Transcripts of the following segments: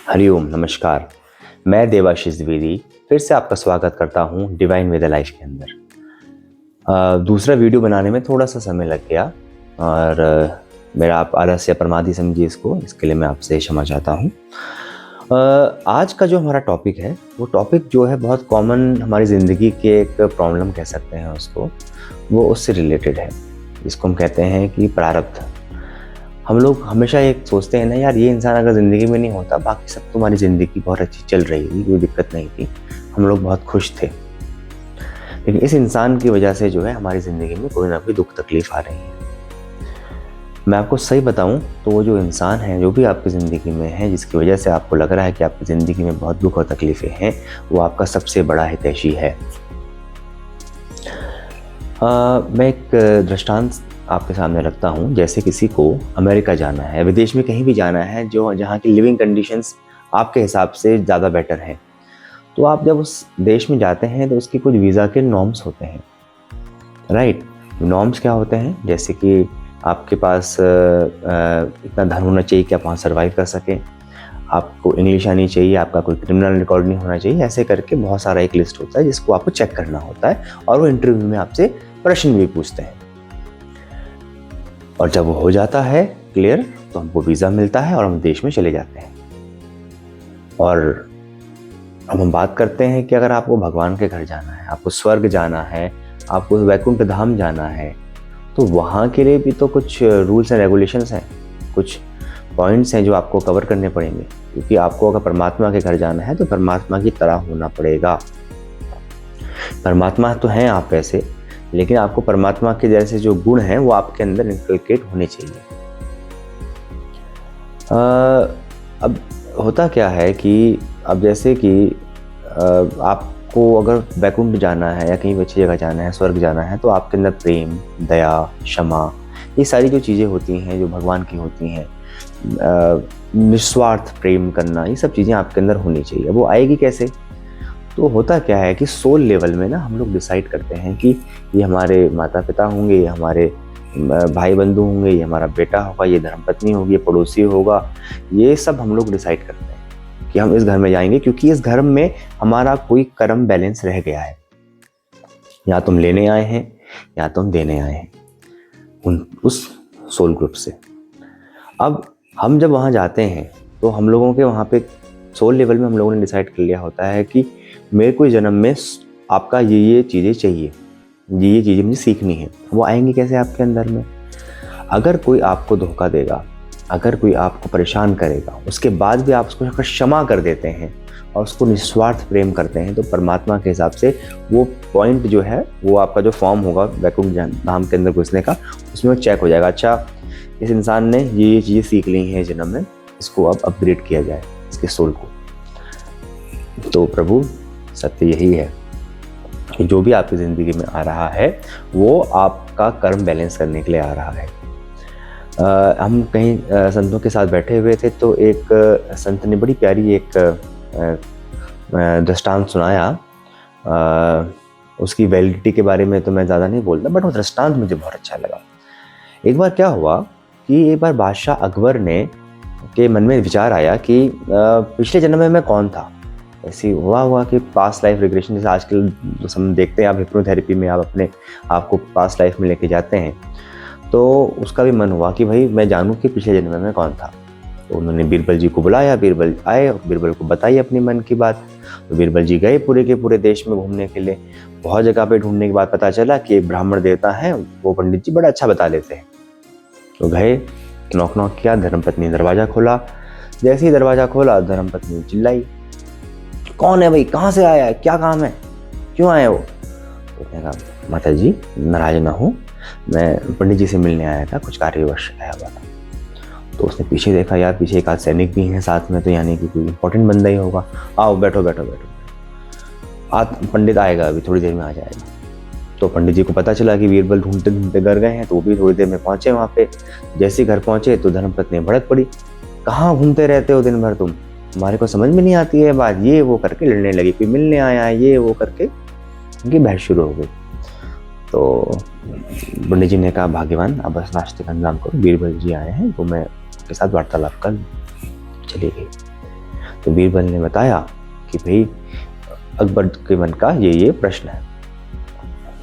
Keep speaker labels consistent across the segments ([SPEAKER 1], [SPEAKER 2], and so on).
[SPEAKER 1] हरिओम नमस्कार। मैं देवाशीष द्विवेदी फिर से आपका स्वागत करता हूं डिवाइन वेद लाइफ के अंदर। दूसरा वीडियो बनाने में थोड़ा सा समय लग गया और मेरा आप आलस्य प्रमादी समझिए इसके लिए मैं आपसे क्षमा चाहता हूं। आज का जो हमारा टॉपिक है वो टॉपिक जो है बहुत कॉमन हमारी ज़िंदगी के एक प्रॉब्लम कह सकते हैं उसको, वो उससे रिलेटेड है, जिसको हम कहते हैं कि प्रारब्ध। हम लोग हमेशा एक सोचते हैं ना यार, ये इंसान अगर ज़िंदगी में नहीं होता बाकी सब तुम्हारी ज़िंदगी बहुत अच्छी चल रही थी, कोई दिक्कत नहीं थी, हम लोग बहुत खुश थे। लेकिन इस इंसान की वजह से जो है हमारी ज़िंदगी में कोई ना कोई दुख तकलीफ आ रही है। मैं आपको सही बताऊं तो वो जो इंसान है जो भी आपकी ज़िंदगी में है, जिसकी वजह से आपको लग रहा है कि आपकी ज़िंदगी में बहुत दुख और तकलीफ़ें हैं, वो आपका सबसे बड़ा हितैषी है। मैं एक दृष्टांत आपके सामने रखता हूँ। जैसे किसी को अमेरिका जाना है, विदेश में कहीं भी जाना है जो जहाँ की लिविंग कंडीशंस आपके हिसाब से ज़्यादा बेटर हैं, तो आप जब उस देश में जाते हैं तो उसकी कुछ वीज़ा के नॉर्म्स होते हैं, राइट। नॉर्म्स क्या होते हैं? जैसे कि आपके पास इतना धन होना चाहिए कि आप वहाँ सर्वाइव कर सकें, आपको इंग्लिश आनी चाहिए, आपका कोई क्रिमिनल रिकॉर्ड नहीं होना चाहिए, ऐसे करके बहुत सारा एक लिस्ट होता है जिसको आपको चेक करना होता है और वो इंटरव्यू में आपसे प्रश्न भी पूछते हैं। और जब वो हो जाता है क्लियर तो हमको वीज़ा मिलता है और हम देश में चले जाते हैं। और अब हम बात करते हैं कि अगर आपको भगवान के घर जाना है, आपको स्वर्ग जाना है, आपको वैकुंठ धाम जाना है, तो वहाँ के लिए भी तो कुछ रूल्स एंड रेगुलेशंस हैं, कुछ पॉइंट्स हैं जो आपको कवर करने पड़ेंगे। क्योंकि आपको अगर परमात्मा के घर जाना है तो परमात्मा की तरह होना पड़ेगा। परमात्मा तो हैं आप वैसे, लेकिन आपको परमात्मा के जैसे जो गुण हैं वो आपके अंदर इनकलकेट होने चाहिए। अब होता क्या है कि अब जैसे कि आपको अगर वैकुंठ जाना है या कहीं अच्छी जगह जाना है, स्वर्ग जाना है, तो आपके अंदर प्रेम, दया, क्षमा, ये सारी जो चीज़ें होती हैं जो भगवान की होती हैं, निस्वार्थ प्रेम करना, ये सब चीज़ें आपके अंदर होनी चाहिए। वो आएगी कैसे? तो होता क्या है कि सोल लेवल में ना हम लोग डिसाइड करते हैं कि ये हमारे माता पिता होंगे, ये हमारे भाई बंधु होंगे, ये हमारा बेटा होगा, ये धर्मपत्नी होगी, ये पड़ोसी होगा, ये सब हम लोग डिसाइड करते हैं कि हम इस घर में जाएंगे क्योंकि इस घर में हमारा कोई कर्म बैलेंस रह गया है। या तुम लेने आए हैं या तुम देने आए हैं उस सोल ग्रुप से। अब हम जब वहाँ जाते हैं तो हम लोगों के वहाँ पे सोल लेवल में हम लोगों ने डिसाइड कर लिया होता है कि मेरे को जन्म में आपका ये चीज़ें चाहिए, ये चीज़ें मुझे सीखनी है। वो आएंगी कैसे आपके अंदर में? अगर कोई आपको धोखा देगा, अगर कोई आपको परेशान करेगा, उसके बाद भी आप उसको अगर क्षमा कर देते हैं और उसको निस्वार्थ प्रेम करते हैं, तो परमात्मा के हिसाब से वो पॉइंट जो है, वो आपका जो फॉर्म होगा वैकुंठ धाम के अंदर घुसने का, उसमें वो चेक हो जाएगा। अच्छा, इस इंसान ने ये चीज़ें सीख ली हैं जन्म में, इसको अब अपग्रेड किया जाए इसके सोल को। तो प्रभु सत्य यही है कि जो भी आपकी ज़िंदगी में आ रहा है वो आपका कर्म बैलेंस करने के लिए आ रहा है। हम कहीं संतों के साथ बैठे हुए थे तो एक संत ने बड़ी प्यारी एक दृष्टांत सुनाया। उसकी वैलिडिटी के बारे में तो मैं ज़्यादा नहीं बोलता, बट वो दृष्टांत मुझे बहुत अच्छा लगा। एक बार क्या हुआ कि एक बार बादशाह अकबर के मन में विचार आया कि पिछले जन्म में मैं कौन था। ऐसी हुआ कि पास्ट लाइफ रिग्रेशन, जैसे आजकल हम देखते हैं, आप हिप्नोथेरेपी में आप अपने आपको पास्ट लाइफ में लेके जाते हैं, तो उसका भी मन हुआ कि भाई मैं जानूं कि पिछले जन्म में कौन था। तो उन्होंने बीरबल जी को बुलाया, बीरबल आए और बीरबल को बताई अपनी मन की बात। तो बीरबल जी गए पूरे के पूरे देश में घूमने के लिए। बहुत जगह पे ढूंढने के बाद पता चला कि एक ब्राह्मण देवता है, वो पंडित जी बड़ा अच्छा बता लेते हैं। तो गए, नॉक नॉक किया, धर्मपत्नी ने दरवाज़ा खोला। जैसे ही दरवाज़ा खोला, धर्मपत्नी चिल्लाई, कौन है भाई, कहाँ से आया है, क्या काम है, क्यों आए हो? तो उसने कहा, माता जी नाराज ना हो, मैं पंडित जी से मिलने आया था, कुछ कार्यवश आया हुआ था। तो उसने पीछे देखा, यार पीछे एक आध सैनिक भी हैं साथ में, तो यानी कि कोई इंपॉर्टेंट बंदा ही होगा। आओ बैठो बैठो बैठो, पंडित आएगा, अभी थोड़ी देर में आ जाएगा। तो पंडित जी को पता चला कि बीरबल ढूंढते ढूंढते घर गए हैं, तो वो भी थोड़ी देर में पहुंचे वहाँ पे। जैसे घर पहुंचे तो धर्मपत्नी भड़क पड़ी, कहाँ घूमते रहते हो दिन भर तुम, हमारे को समझ में नहीं आती है बात, ये वो करके लड़ने लगी, कोई मिलने आया है, ये वो करके उनकी बहस शुरू हो गई। तो पंडित जी ने कहा, भाग्यवान अब बस नाश्ते का इंतजाम करो, बीरबल जी आए हैं तो मैं उनके साथ वार्तालाप कर। चली गई। तो बीरबल ने बताया कि भाई अकबर के मन का ये प्रश्न है।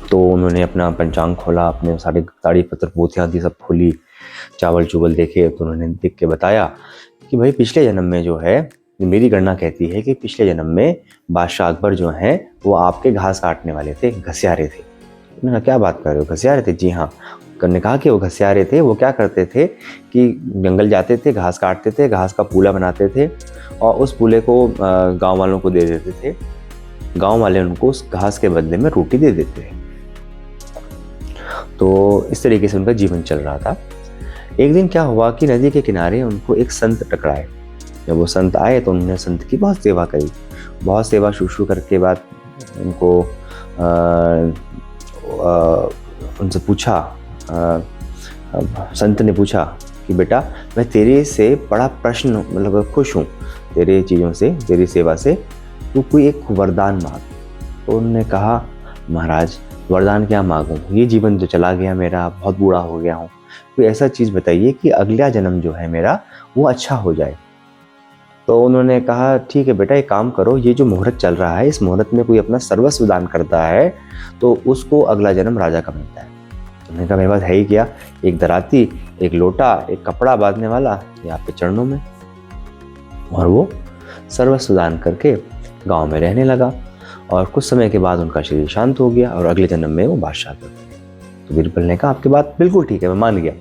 [SPEAKER 1] तो उन्होंने अपना पंचांग खोला, अपने सारे ताड़ी पत्र पोथियाँ थी सब खोली, चावल चुवल देखे, तो उन्होंने देख के बताया कि भाई पिछले जन्म में जो है, मेरी गणना कहती है कि पिछले जन्म में बादशाह अकबर जो हैं वो आपके घास काटने वाले थे, घसियारे थे। उन्होंने कहा क्या बात कर रहे हो, घसियारे थे? जी हाँ। ने कहा कि वो घसियारे थे, वो क्या करते थे कि जंगल जाते थे, घास काटते थे, घास का पूला बनाते थे और उस पूले को गांव वालों को दे देते थे। गांव वाले उनको उस घास के बदले में रोटी दे देते थे। तो इस तरीके से उनका जीवन चल रहा था। एक दिन क्या हुआ कि नदी के किनारे उनको एक संत टकराए। जब वो संत आए तो उन्होंने संत की बहुत सेवा करी, बहुत सेवा शुश्रू करके बाद उनको उनसे पूछा, संत ने पूछा कि बेटा मैं तेरे से बड़ा प्रश्न मतलब खुश हूँ तेरे चीज़ों से, तेरी सेवा से, तू कोई एक वरदान मांग। तो उन्होंने कहा महाराज वरदान क्या मांगूं, ये जीवन तो चला गया मेरा, बहुत बूढ़ा हो गया हूँ, कोई ऐसा चीज़ बताइए कि अगला जन्म जो है मेरा वो अच्छा हो जाए। तो उन्होंने कहा ठीक है बेटा, एक काम करो, ये जो मुहूर्त चल रहा है इस मुहूर्त में कोई अपना सर्वस्व दान करता है तो उसको अगला जन्म राजा का मिलता है। उन्होंने कहा मेरे पास है ही क्या, एक दराती, एक लोटा, एक कपड़ा बांधने वाला, ये आपके चरणों में। और वो सर्वस्व दान करके गांव में रहने लगा और कुछ समय के बाद उनका शरीर शांत हो गया और अगले जन्म में वो बादशाह बन गए। तो बीरबल ने कहा आपकी बात बिल्कुल ठीक है, मैं मान गया।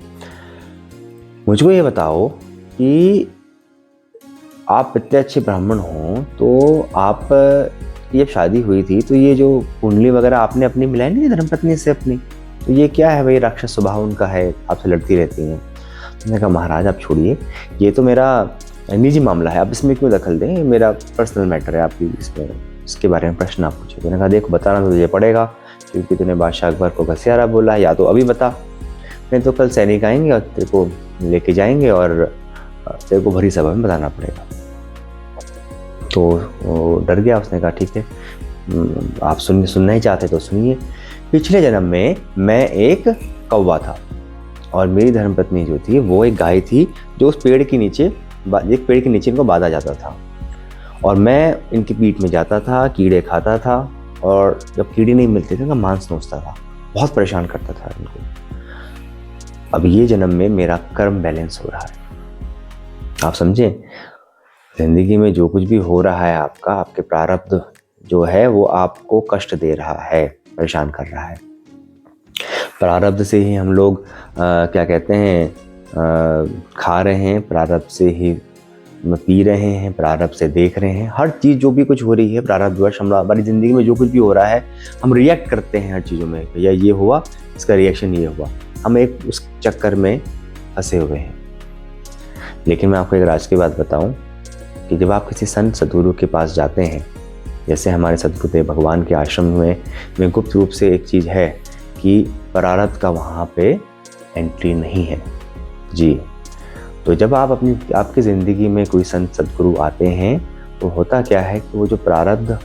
[SPEAKER 1] मुझको ये बताओ कि आप इतने अच्छे ब्राह्मण हो तो आप जब शादी हुई थी तो ये जो कुंडली वगैरह आपने अपनी मिलाई नहीं धर्मपत्नी से अपनी, तो ये क्या है भाई, राक्षस स्वभाव उनका है, आपसे लड़ती रहती हैं। तो मैंने कहा महाराज आप छोड़िए, ये तो मेरा निजी मामला है, आप इसमें क्यों दखल दें, मेरा पर्सनल मैटर है, आप इसमें इसके बारे में प्रश्न आप पूछे। मैंने कहा देखो बताना तो तुझे पड़ेगा क्योंकि तूने बादशाह अकबर को घसियारा बोला, या तो अभी बता, नहीं तो कल सैनिक आएंगे और तेरे को लेके जाएंगे और तेरे को भरी सभा में बताना पड़ेगा। तो वो डर गया, उसने कहा ठीक है आप सुनना ही चाहते तो सुनिए। पिछले जन्म में मैं एक कौवा था और मेरी धर्मपत्नी जो थी वो एक गाय थी जो उस पेड़ के नीचे, एक पेड़ के नीचे इनको बांधा जाता था और मैं इनकी पीठ में जाता था, कीड़े खाता था और जब कीड़े नहीं मिलते थे तो मांस नोचता था, बहुत परेशान करता था इनको। अब ये जन्म में मेरा कर्म बैलेंस हो रहा है, आप समझे, जिंदगी में जो कुछ भी हो रहा है आपका, आपके प्रारब्ध जो है वो आपको कष्ट दे रहा है, परेशान कर रहा है। प्रारब्ध से ही हम लोग क्या कहते हैं खा रहे हैं, प्रारब्ध से ही पी रहे हैं, प्रारब्ध से देख रहे हैं, हर चीज़ जो भी कुछ हो रही है प्रारब्धवश हमारी ज़िंदगी में जो कुछ भी हो रहा है हम रिएक्ट करते हैं हर चीज़ों में, भैया ये हुआ इसका रिएक्शन ये हुआ, हम एक उस चक्कर में फंसे हुए हैं। लेकिन मैं आपको एक राज की बात बताऊं कि जब आप किसी संत सद्गुरु के पास जाते हैं, जैसे हमारे सद्गुरुदेव भगवान के आश्रम में गुप्त रूप से एक चीज़ है कि प्रारब्ध का वहाँ पे एंट्री नहीं है जी। तो जब आप आपकी ज़िंदगी में कोई संत सद्गुरु आते हैं तो होता क्या है कि वो जो प्रारब्ध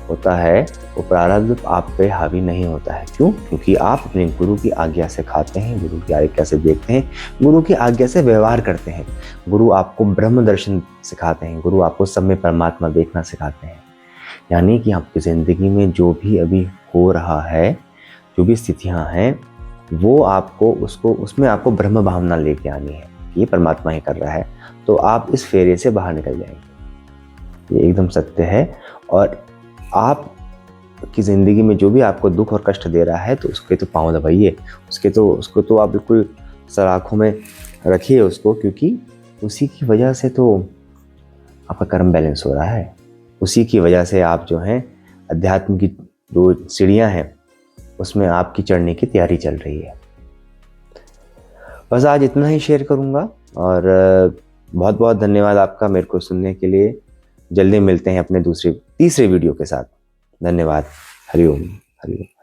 [SPEAKER 1] होता है वो प्रारब्ध आप पे हावी नहीं होता है। क्यों? क्योंकि आप अपने गुरु की आज्ञा से खाते हैं, गुरु की आज्ञा से देखते हैं, गुरु की आज्ञा से व्यवहार करते हैं, गुरु आपको ब्रह्म दर्शन सिखाते हैं, गुरु आपको सब में परमात्मा देखना सिखाते हैं। यानी कि आपकी ज़िंदगी में जो भी अभी हो रहा है, जो भी स्थितियाँ हैं, वो आपको उसमें आपको ब्रह्म भावना लेके आनी है, ये परमात्मा ही कर रहा है, तो आप इस फेरे से बाहर निकल जाएंगे। ये एकदम सत्य है। और आप की ज़िंदगी में जो भी आपको दुख और कष्ट दे रहा है तो उसके तो पाँव दबाइए, उसको तो आप बिल्कुल सलाखों में रखिए उसको, क्योंकि उसी की वजह से तो आपका कर्म बैलेंस हो रहा है, उसी की वजह से आप जो हैं अध्यात्म की जो सीढ़ियाँ हैं उसमें आपकी चढ़ने की तैयारी चल रही है। बस आज इतना ही शेयर करूँगा और बहुत बहुत धन्यवाद आपका मेरे को सुनने के लिए। जल्दी मिलते हैं अपने तीसरे वीडियो के साथ। धन्यवाद। हरिओम। हरिओम।